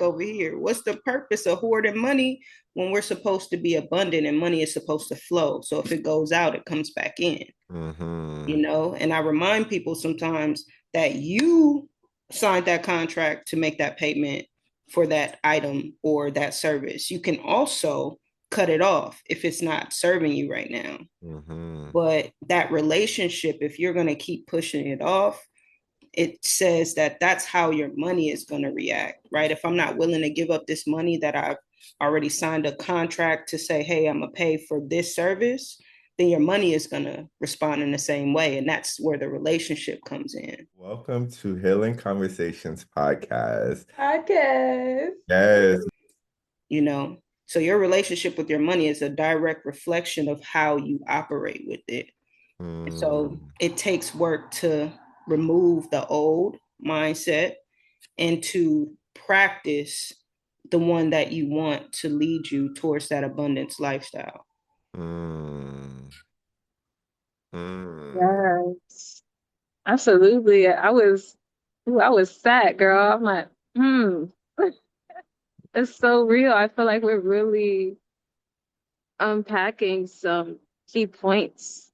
over here. What's the purpose of hoarding money when we're supposed to be abundant and money is supposed to flow? So if it goes out, it comes back in, Mm-hmm. you know? And I remind people sometimes that you signed that contract to make that payment for that item or that service. You can also cut it off if it's not serving you right now. Mm-hmm. But that relationship, if you're going to keep pushing it off, it says that that's how your money is going to react, right? If I'm not willing to give up this money that I've already signed a contract to say, hey, I'm going to pay for this service, then your money is going to respond in the same way. And that's where the relationship comes in, Welcome to Healing Conversations podcast. Podcast. Yes. you know? So your relationship with your money is a direct reflection of how you operate with it. So Mm, it takes work to remove the old mindset and to practice the one that you want to lead you towards that abundance lifestyle. mm, mm. Yes, absolutely. I was sad, girl. I'm like, it's so real. I feel like we're really unpacking some key points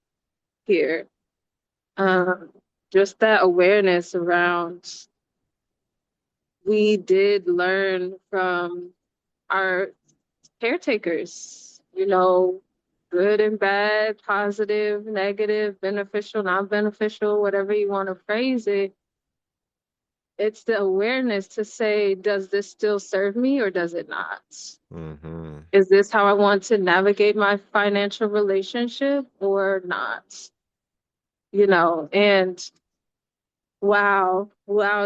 here. Um, just that awareness around we did learn from our caretakers, good and bad, positive, negative, beneficial, non beneficial, whatever you want to phrase it. It's the awareness to say, does this still serve me or does it not? Mm-hmm. Is this how I want to navigate my financial relationship or not? And wow,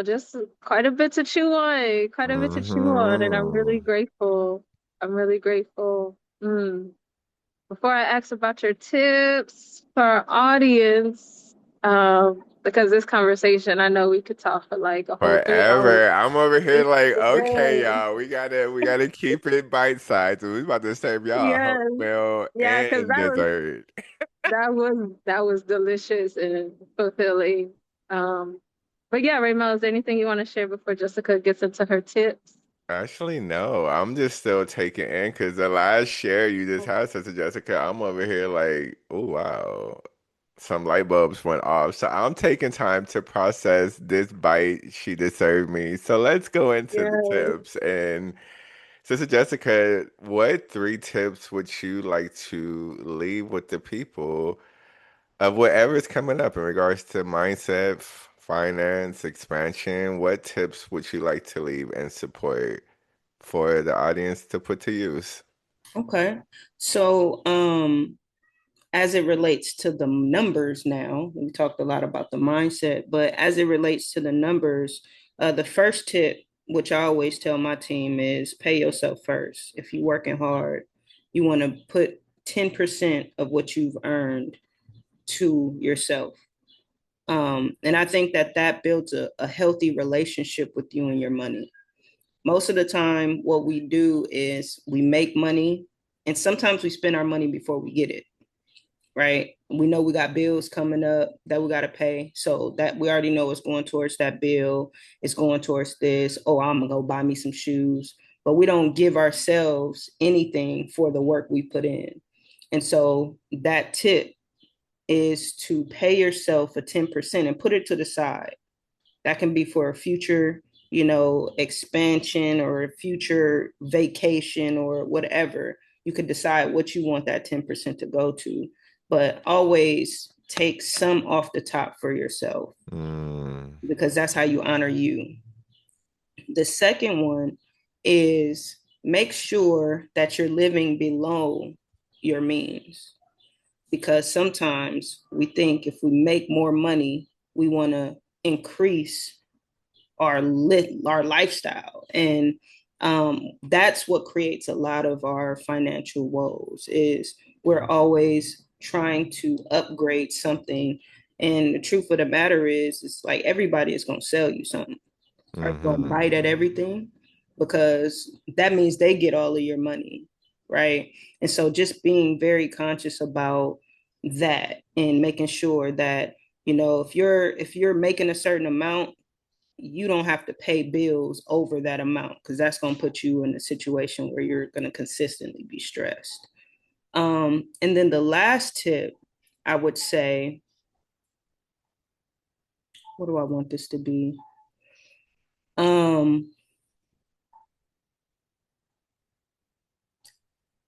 just quite a bit to chew on, quite a bit to chew on. And I'm really Mm-hmm. grateful. I'm really grateful. Before I ask about your tips for our audience, because this conversation, I know we could talk for like a whole 3 hours. Forever. I'm over here like, okay, Yes, y'all, we gotta keep it bite sized. We about to serve y'all whole yes, meal yeah, because and dessert. that was delicious and fulfilling. Um, but yeah, Raymond, is there anything you want to share before Jessica gets into her tips? Actually, no. I'm just still taking in because the last share you just had, Sister Jessica, I'm over here like, oh wow. Some light bulbs went off. So I'm taking time to process this bite she just served me. So let's go into the Yeah. tips. And Sister Jessica, what three tips would you like to leave with the people of whatever's coming up in regards to mindset, finance, expansion? What tips would you like to leave and support for the audience to put to use? Okay. So, as it relates to the numbers now, we talked a lot about the mindset, but as it relates to the numbers, the first tip, which I always tell my team, is pay yourself first. If you're working hard, you want to put 10% of what you've earned to yourself. And I think that that builds a healthy relationship with you and your money. Most of the time, what we do is we make money, and sometimes we spend our money before we get it, right? We know we got bills coming up that we got to pay. So that we already know it's going towards that bill, it's going towards this. Oh, I'm going to go buy me some shoes. But we don't give ourselves anything for the work we put in. And so that tip is to pay yourself a 10% and put it to the side. That can be for a future, expansion or a future vacation or whatever. You could decide what you want that 10% to go to, but always take some off the top for yourself Mm, because that's how you honor you. The second one is make sure that you're living below your means because sometimes we think if we make more money, we want to increase our lifestyle, and that's what creates a lot of our financial woes. Is we're always trying to upgrade something, and the truth of the matter is, it's like everybody is going to sell you something. Are you going to mm-hmm. bite at everything? Because that means they get all of your money, right? And so just being very conscious about that and making sure that if you're making a certain amount, you don't have to pay bills over that amount, because that's going to put you in a situation where you're going to consistently be stressed. And then the last tip, I would say, what do I want this to be?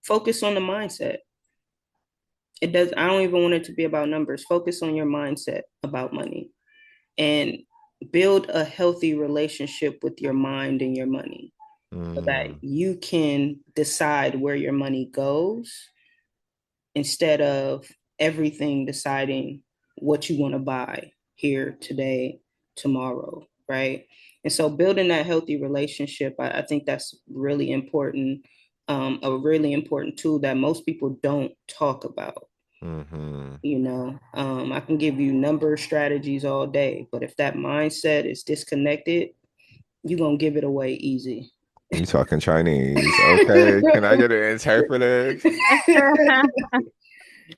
Focus on the mindset. It does, I don't even want it to be about numbers. Focus on your mindset about money, and build a healthy relationship with your mind and your money, so that Mm, you can decide where your money goes, instead of everything deciding what you want to buy here today, tomorrow, right? And so building that healthy relationship, I think that's really important, a really important tool that most people don't talk about. mm-hmm. I can give you number strategies all day, but if that mindset is disconnected, you're gonna give it away easy. You talking Chinese? Okay. Can I get an interpreter?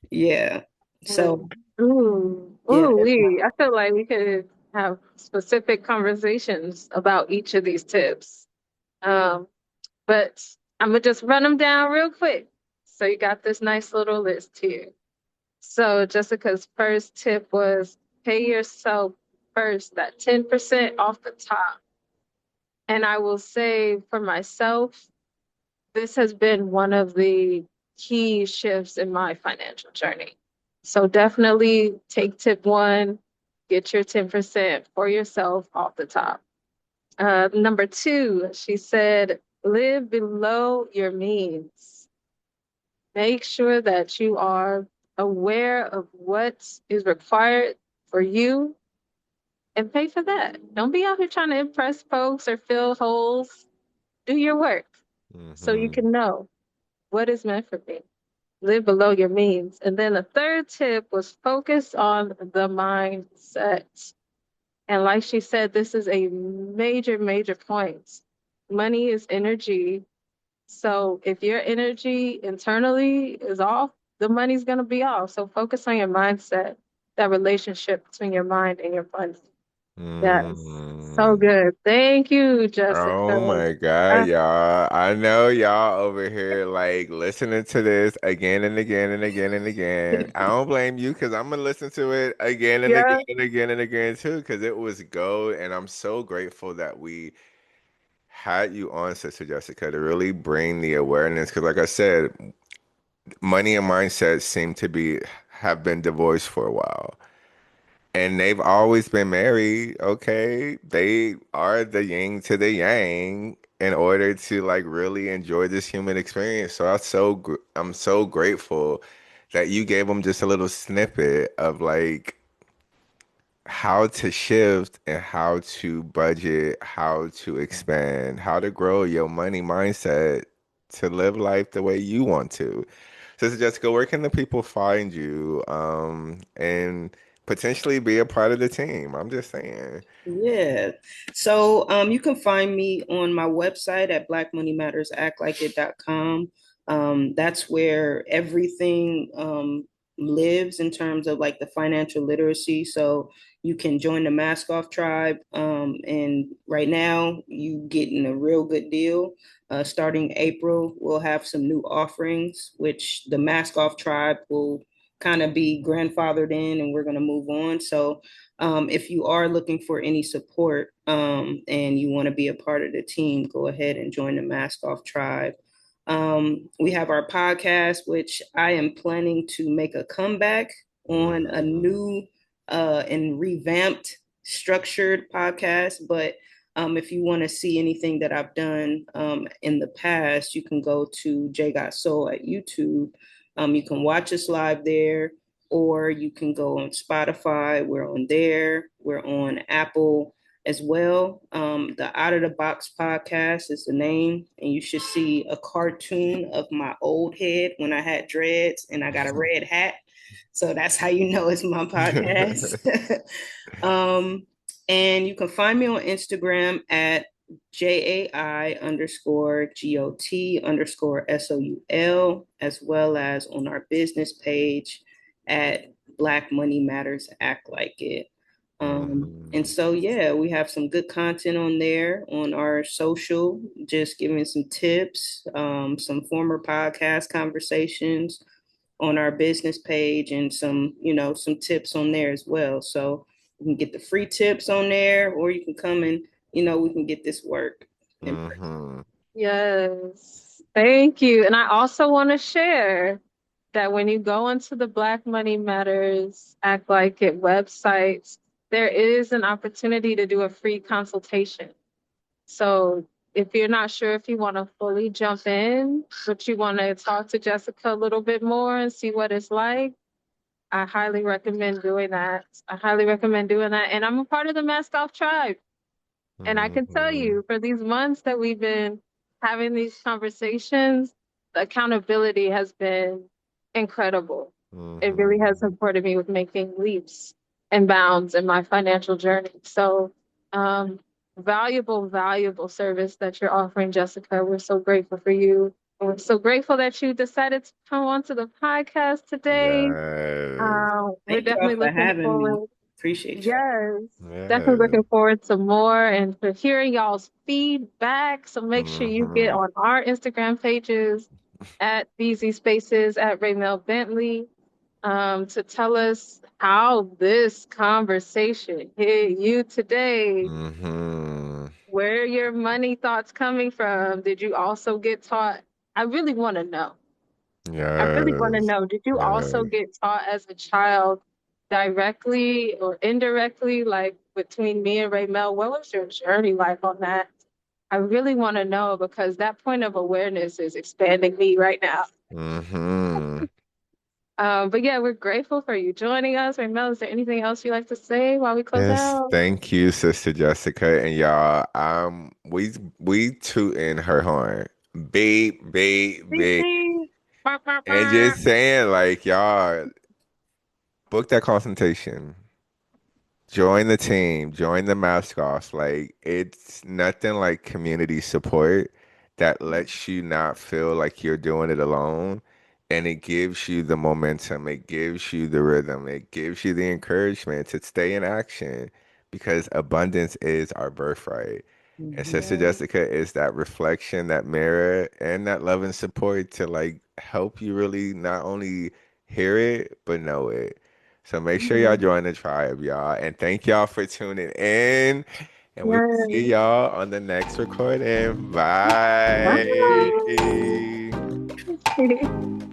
Yeah. So Ooh, yeah, ooh, I feel like we could have specific conversations about each of these tips. Um, but I'm gonna just run them down real quick. So you got this nice little list here. So Jessica's first tip was pay yourself first, that 10% off the top. And I will say for myself, this has been one of the key shifts in my financial journey. So definitely take tip one, get your 10% for yourself off the top. Number two, she said, live below your means. Make sure that you are aware of what is required for you and pay for that. Don't be out here trying to impress folks or fill holes. Do your work so you Mm-hmm. can know what is meant for me. Live below your means. And then the third tip was focus on the mindset. And like she said, this is a major, major point. Money is energy. So if your energy internally is off, the money's going to be off. So focus on your mindset, that relationship between your mind and your money. Yes. So Mm. good. Thank you, Oh Jessica. my God, Uh, y'all. I know y'all over here like listening to this again and again and again and again. I don't blame you because I'm gonna listen to it again and again yeah. and again and again too because it was gold, and I'm so grateful that we had you on, Sister Jessica, to really bring the awareness. Because like I said, money and mindset seem to be have been divorced for a while. And they've always been married, okay? They are the yin to the yang in order to like really enjoy this human experience. So I'm so grateful that you gave them just a little snippet of like how to shift and how to budget, how to expand, how to grow your money mindset to live life the way you want to. Sister Jessica, where can the people find you and potentially be a part of the team? I'm just saying. yeah. So you can find me on my website at blackmoneymattersactlikeit.com. That's where everything lives in terms of like the financial literacy. So you can join the Mask Off Tribe. And right now, you getting a real good deal. Starting April, we'll have some new offerings, which the Mask Off Tribe will kind of be grandfathered in, and we're going to move on. So if you are looking for any support and you want to be a part of the team, go ahead and join the Mask Off Tribe. We have our podcast, which I am planning to make a comeback on a Mhm. new and revamped, structured podcast. But if you want to see anything that I've done in the past, you can go to J Got Soul at YouTube. You can watch us live there, or you can go on Spotify. We're on there. We're on Apple as well. The Out of the Box podcast is the name, and you should see a cartoon of my old head when I had dreads and I got a red hat. So that's how you know it's my podcast. um, and you can find me on Instagram at JAI underscore GOT underscore SOUL, as well as on our business page at Black Money Matters Act Like It. And so, yeah, we have some good content on there on our social, just giving some tips, some former podcast conversations on our business page, and some, some tips on there as well. So you can get the free tips on there, or you can come and, we can get this work. Mm-hmm. Yes. Thank you. And I also want to share that when you go into the Black Money Matters Act Like It websites, there is an opportunity to do a free consultation. So if you're not sure if you want to fully jump in, but you want to talk to Jessica a little bit more and see what it's like, I highly recommend doing that. I highly recommend doing that. And I'm a part of the Mask Off Tribe. And I can tell Mm-hmm. you, for these months that we've been having these conversations, the accountability has been incredible. It really has Mm-hmm. supported me with making leaps and bounds in my financial journey. So, um, valuable, valuable service that you're offering, Jessica. We're so grateful for you. And we're so grateful that you decided to come onto the podcast today. Yes. We're Thank y'all definitely for looking having me. forward. Appreciate y'all. Yes, definitely Yes. looking forward to more and to hearing y'all's feedback. So make sure you get Mm-hmm. on our Instagram pages at BZ Spaces at Raymel Bentley to tell us how this conversation hit you today. Mm-hmm. Where are your money thoughts coming from? Did you also get taught? I really want to know. I really want to Yes. know, did you also Yes. get taught as a child directly or indirectly, like between me and Raymel? What was your journey like on that? I really want to know because that point of awareness is expanding me right now. Mm-hmm. But yeah, we're grateful for you joining us. Raymel, is there anything else you'd like to say while we close Yes, out? thank you, Sister Jessica. And y'all, we tooting her horn. Beep, beep, Beep, beep. beep. Bah, bah, And bah. just saying, like, y'all, book that consultation. Join the team, join the mask off. Like, it's nothing like community support that lets you not feel like you're doing it alone. And it gives you the momentum, it gives you the rhythm, it gives you the encouragement to stay in action because abundance is our birthright. And Mhm. Sister Yeah. Jessica is that reflection, that mirror, and that love and support to like help you really not only hear it, but know it. So make sure y'all Mhm. join the tribe, y'all. And thank y'all for tuning in. And we will see Yeah. y'all on the next recording. Bye. Bye.